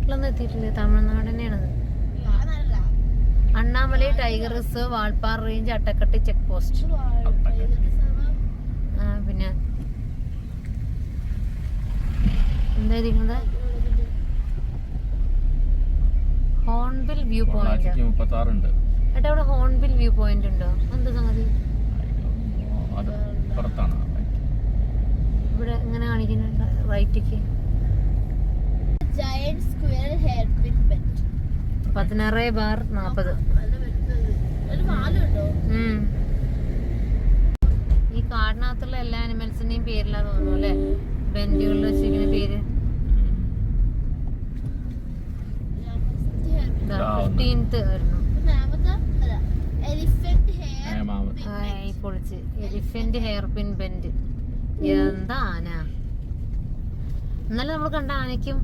തമിഴ്നാട്ടിലൊന്നും എത്തിയിട്ടില്ല. തമിഴ്നാട് തന്നെയാണത്. Annamalai tiger reserve, Valparai range, Attakatti check post. പിന്നെ എന്താ ഹോൺബിൽ വ്യൂ പോയിന്റ്. ഏട്ടാ അവിടെ ഹോൺബിൽ വ്യൂ പോയിന്റ് ഉണ്ടോ? എന്താ സംഗതി? ഇവിടെ എങ്ങനെ കാണിക്കുന്നുണ്ട്? റൈറ്റിക്ക് 16/40. ഈ കാടിനകത്തുള്ള എല്ലാ അനിമൽസിന്റെയും പേരിലാ തോന്നുന്നു അല്ലെ, ബെൻഡുകളിൽ വെച്ചിരിക്കുന്ന പേര്. 15th ആയിരുന്നു. പൊളിച്ച് എലിഫന്റ് ഹെയർ പിൻ ബെൻഡ്. എന്താ ആന? ഇന്നലെ നമ്മൾ കണ്ട ആനയ്ക്കും